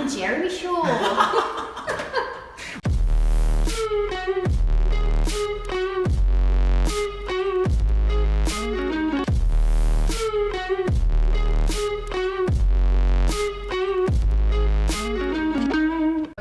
the Jeremy Show.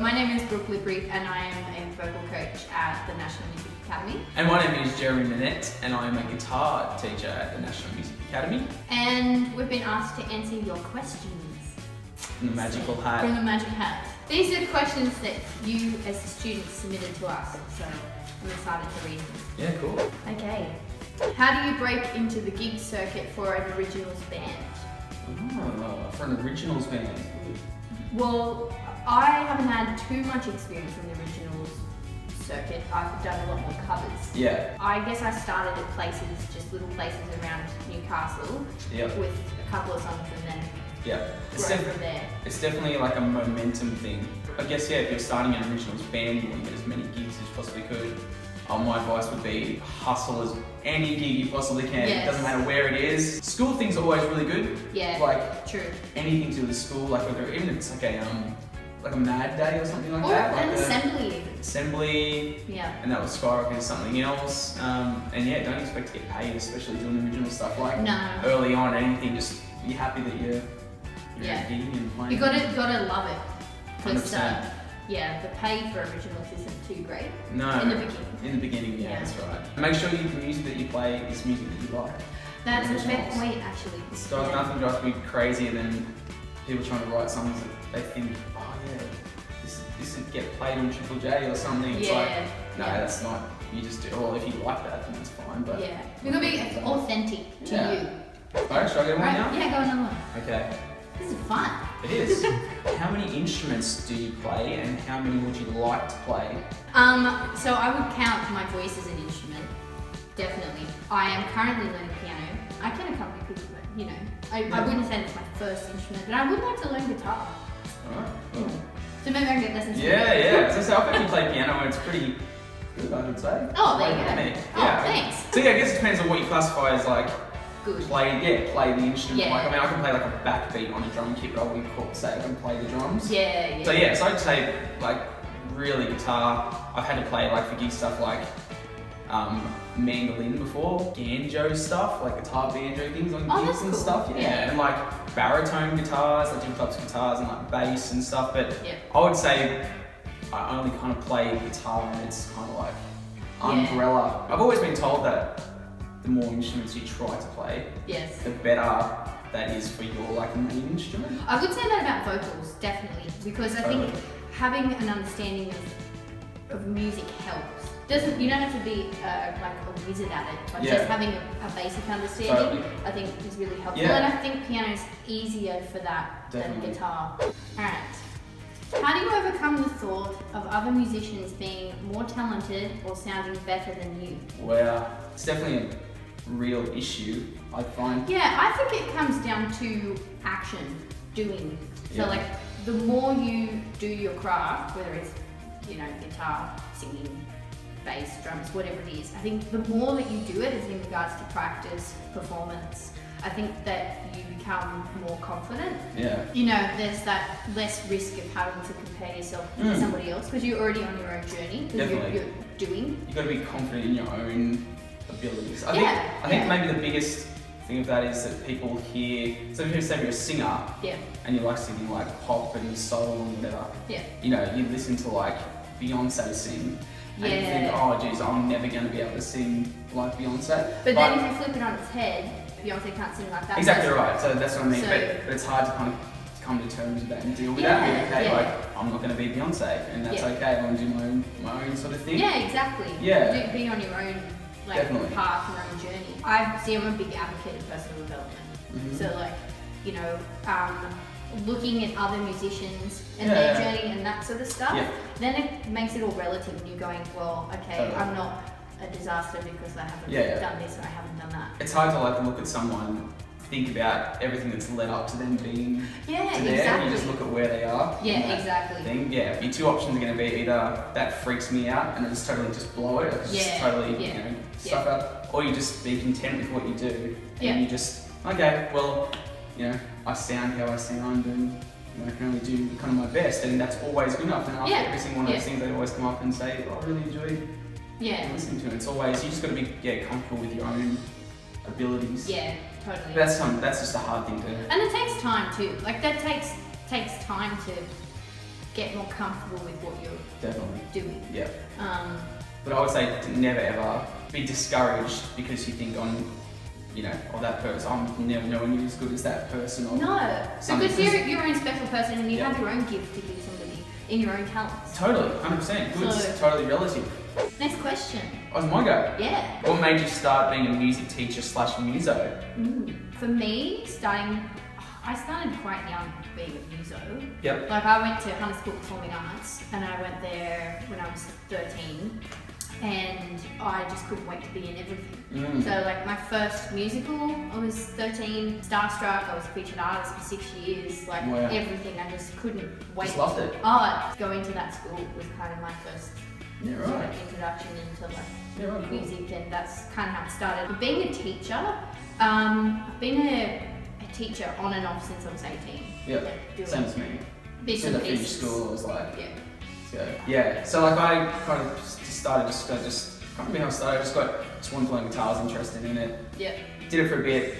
My name is Brooke Lidbury and I am a vocal coach at the National Music Academy. And my name is Jeremy Minette and I am a guitar teacher at the National Music Academy. And we've been asked to answer your questions. From the magical hat. From the magic hat. These are questions that you as students submitted to us, so I'm excited to read them. Yeah, cool. Okay. How do you break into the gig circuit for an originals band? Oh, for an originals band. Well, I haven't had too much experience in the originals circuit. I've done a lot more covers. Yeah. I guess I started at places, just little places around Newcastle, with a couple of songs and then grow from there. It's definitely like a momentum thing. I guess, yeah, if you're starting an originals band, you want to get as many gigs as you possibly could. My advice would be hustle as any gig you possibly can. Yes. It doesn't matter where it is. School things are always really good. Yeah, like true. Anything to do with school, like whether even if it's like a mad day or something like that. Or like an assembly. Assembly. Yeah. And that will skyrocket to something else. And yeah, don't expect to get paid, especially doing original stuff. Like early on, anything, just be happy that you're gigging and playing. You gotta love it. 100%. The pay for originals isn't too great. No. In the beginning. In the beginning, yeah, that's right. Make sure the music that you play is music that you like. That's a fair point, actually. Nothing drives me crazier than people trying to write songs that they think, oh yeah, this would get played on Triple J or something. It's like, no, that's not. You just do. Well, if you like that, then it's fine. But yeah, you gotta be authentic to you. Alright, should I get one now? Yeah, go another one. Okay. This is fun. It is. How many instruments do you play, and how many would you like to play? So I would count my voice as an instrument, definitely. I am currently learning piano. I can accompany people, but I wouldn't say it's my first instrument, but I would like to learn guitar. Alright, cool. So maybe I can get lessons. Yeah. So I've actually played piano and it's pretty good, I would say. Oh, there you go. Oh, thanks. So yeah, I guess it depends on what you classify as like good. Play the instrument. Yeah. Like, I mean, I can play like a backbeat on a drum kit, but I wouldn't say I can play the drums. Yeah. So I'd say like really guitar. I've had to play like for gig stuff like mandolin before, banjo stuff, like guitar banjo things on gigs and stuff. Yeah, and like baritone guitars, like different types of guitars and like bass and stuff. But I would say I only kind of play guitar and it's kind of like umbrella. I've always been told that the more instruments you try to play, the better that is for your like main instrument. I would say that about vocals, definitely, because I think having an understanding of music helps. You don't have to be like a wizard at it, but just having a basic understanding, I think is really helpful. And I think piano is easier for that than guitar. Alright. How do you overcome the thought of other musicians being more talented or sounding better than you? Well, it's definitely a real issue, I find. Yeah, I think it comes down to action, doing. So like, the more you do your craft, whether it's, guitar, singing, bass, drums, whatever it is, I think the more that you do it is in regards to practice, performance, I think that you become more confident. Yeah. There's that less risk of having to compare yourself to somebody else because you're already on your own journey, because you're doing. You've got to be confident in your own abilities. I think maybe the biggest thing of that is that people hear, so if you say you're a singer and you like singing like pop and soul and whatever, you listen to like Beyonce sing and you think, oh geez, I'm never going to be able to sing like Beyonce. But then if you flip it on its head, Beyonce can't sing like that. Exactly right, so that's what I mean, but it's hard to kind of come to terms with that and deal with that. Like, I'm not going to be Beyonce and that's okay, I'm going to do my own sort of thing. Yeah, exactly. Yeah. Be on your own path, your own journey. I'm a big advocate of personal development. So looking at other musicians and their journey and that sort of stuff, then it makes it all relative and you're going, well, okay, I'm not a disaster because I haven't done this or I haven't done that. It's hard to like look at someone, think about everything that's led up to them being to there. You just look at where they are. Yeah, exactly. Your two options are going to be either that freaks me out and I just totally blow it, or just totally stuff up, or you just be content with what you do and you just, okay, well, I sound how I sound and I can only do kind of my best, and that's always good enough. And after every single one of those things, they always come up and say, "Oh, I really enjoyed listening to it." It's always, you just got to be comfortable with your own abilities. Yeah, totally. That's just a hard thing to. And it takes time too. Like that takes time to get more comfortable with what you're definitely doing. Yeah. But I would say to never ever be discouraged because you think that person, I'm never knowing you as good as that person. Or no, because you're your own special person and you have your own gift to give somebody in your own talents. Totally, 100%. Good's totally relative. Next question. Oh, it's my go. Yeah. What made you start being a music teacher / muso? For me, I started quite young being a muso. Yep. Like I went to Hunter School of Performing Arts and I went there when I was 13 and I just couldn't wait to be in everything. So like my first musical, I was 13, starstruck, I was a featured artist for 6 years, like everything, I just couldn't wait. Just loved it. Going to that school was kind of my first introduction into like music, and that's kind of how it started. But being a teacher, I've been a teacher on and off since I was 18. Yeah, same as me. Bits and and pieces. pieces. School, I was like, So like I kind of started just can't remember how I started. I just wanted to learn guitar, I was interested in it. Yeah. Did it for a bit,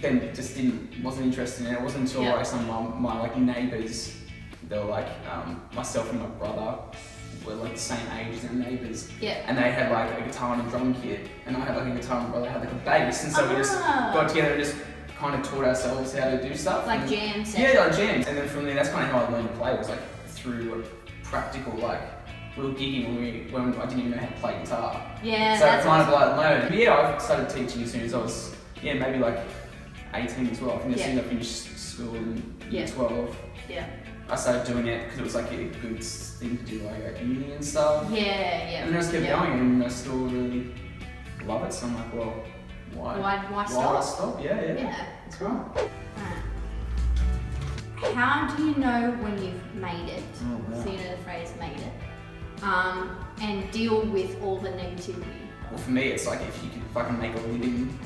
then just wasn't interested in it. It wasn't until like some of my like neighbours, they were like myself and my brother were like the same age as their neighbours. Yeah. And they had like a guitar and a drum kit, and I had like a guitar and my brother had like a bass, and so we just got together and just kind of taught ourselves how to do stuff. Like jams. Yeah, like jams. And then from there, that's kind of how I learned to play, was like through practical, like we were gigging when I didn't even know how to play guitar. Yeah, so that's kind of like learned. But yeah, I started teaching as soon as I was, maybe like 18 as well. I think as soon as I finished school in year 12. Yeah. I started doing it because it was like a good thing to do like at uni and stuff. Yeah, yeah. And then I just kept going, and I still really love it. So I'm like, well, why stop? would I stop? Yeah. That's right. How do you know when you've made it? Oh, wow. So you know the phrase "made it," and deal with all the negativity. Well, for me, it's like if I can make a living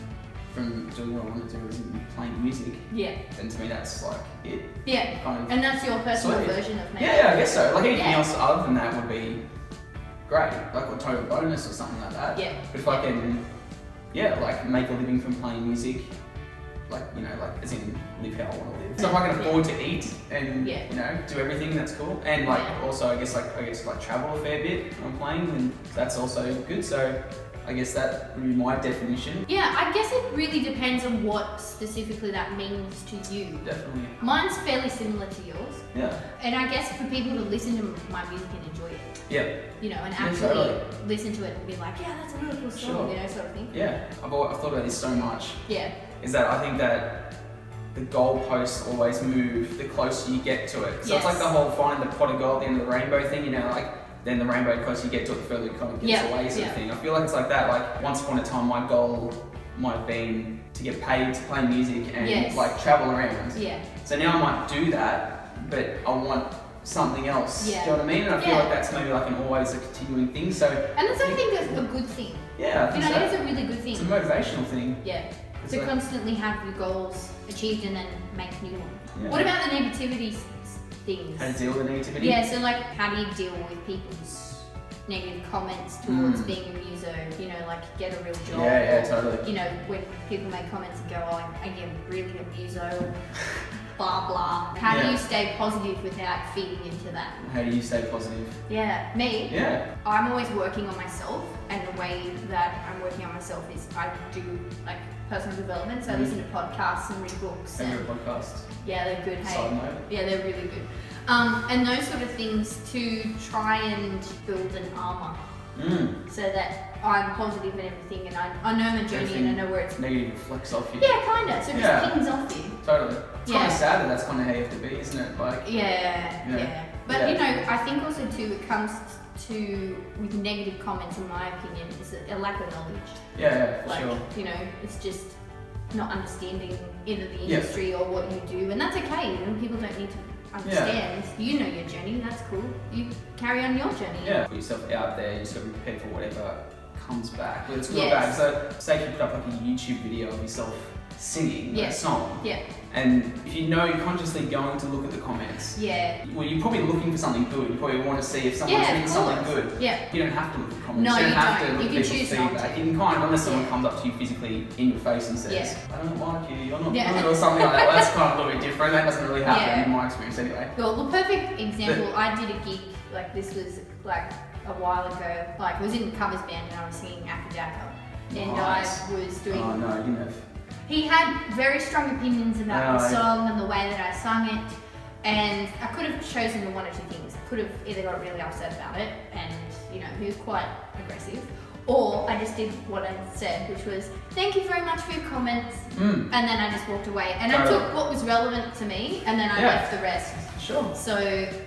from doing what I want to do, is playing music. Yeah. Then to me, that's like it. Yeah. Kind of and that's your personal version of made it. Yeah, I guess so. Like anything else other than that would be great, like a total bonus or something like that. Yeah. But if I can, like make a living from playing music, like as in live how I want to live. So if I can afford to eat and do everything, that's cool. And like also I guess travel a fair bit when I'm playing, and that's also good. So I guess that would be my definition. Yeah, I guess it really depends on what specifically that means to you. Definitely. Mine's fairly similar to yours. Yeah. And I guess for people to listen to my music and enjoy it. Yeah. And actually listen to it and be like, yeah, that's a really cool song, sort of thing. Yeah. I've thought about this so much. Yeah. Is that I think that the goalposts always move the closer you get to it. So it's like the whole finding the pot of gold at the end of the rainbow thing, then the rainbow, the closer you get to it, the further it kind of gets away sort of thing. I feel like it's like that. Like once upon a time, my goal might have been to get paid to play music and like travel around. Yeah. So now I might do that, but I want something else. Yeah. Do you know what I mean? And I feel like that's maybe like always a continuing thing. So. And that's, I think, that's a good thing. Yeah, I think so. It's a really good thing. It's a motivational thing. Yeah. To constantly have your goals achieved and then make new ones. Yeah. What about the negativity things? How to deal with the negativity? Yeah, so like how do you deal with people's negative comments towards being a muso? Like get a real job. Yeah, totally. When people make comments and go, oh, I am really a muso, blah blah. How do you stay positive without feeding into that? How do you stay positive? Yeah, me. Yeah. I'm always working on myself, and the way that I'm working on myself is I do like personal development. So I listen to podcasts and read books. Favorite podcasts? Yeah, they're good. Hey. Side note. Yeah, they're really good. And those sort of things to try and build an armor. So that I'm positive and everything, and I know my journey and I know where it's negative flex off you. Yeah, kinda. So it just pings off you. Totally. It's kind of sad that that's kind of how you have to be, isn't it? Like. Yeah. But I think also too it comes to with negative comments, in my opinion, is a lack of knowledge. Yeah, for sure. It's just not understanding either the industry or what you do, and that's okay. People don't need to understand. You know your journey, that's cool. You carry on your journey. Yeah. Put yourself out there, you just got to be prepared for whatever comes back. But it's good or bad. So say if you put up like a YouTube video of yourself singing a song. Yeah. And if you know you're consciously going to look at the comments, well, you're probably looking for something good. You probably want to see if someone's written something good. Yeah. You don't have to look at comments. No, you don't have don't. to look You at can people's choose not feedback. to. You can kind of, unless someone comes up to you physically in your face and says, Yeah. I don't like you, you're not good, or something like that. Well, that's kind of a little bit different. That doesn't really happen in my experience anyway. Well, the perfect example, I did a gig, like this was like a while ago, like I was in the covers band and I was singing Akadaka. And Nice. I was doing... Oh no, you know. He had very strong opinions about the song and the way that I sung it, and I could have chosen the one or two things. I could have either got really upset about it, and you know, he was quite aggressive, or I just did what I said, which was, thank you very much for your comments, and then I just walked away. And I took what was relevant to me, and then I left the rest. Sure. So,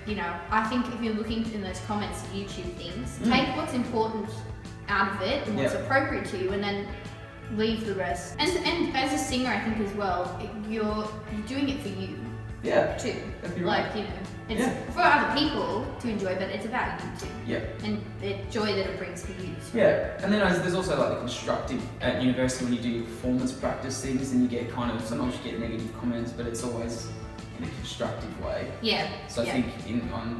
you know, I think if you're looking in those comments, YouTube things, take what's important out of it and what's appropriate to you, and then leave the rest. And as a singer, I think as well, you're doing it for you. Yeah. Too. Right. Like, you know, it's for other people to enjoy, but it's about you too. Yeah. And the joy that it brings for you. So. Yeah. And then there's also like the constructive at university when you do your performance practice things, and you get kind of, sometimes you get negative comments, but it's always in a constructive way. Yeah. So I think you know,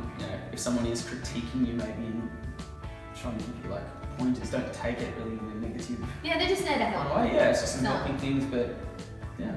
if someone is critiquing you, maybe trying to give you like pointers, don't take it really in a negative Yeah, they're just there to help. way. Yeah, it's just some helping things, but yeah.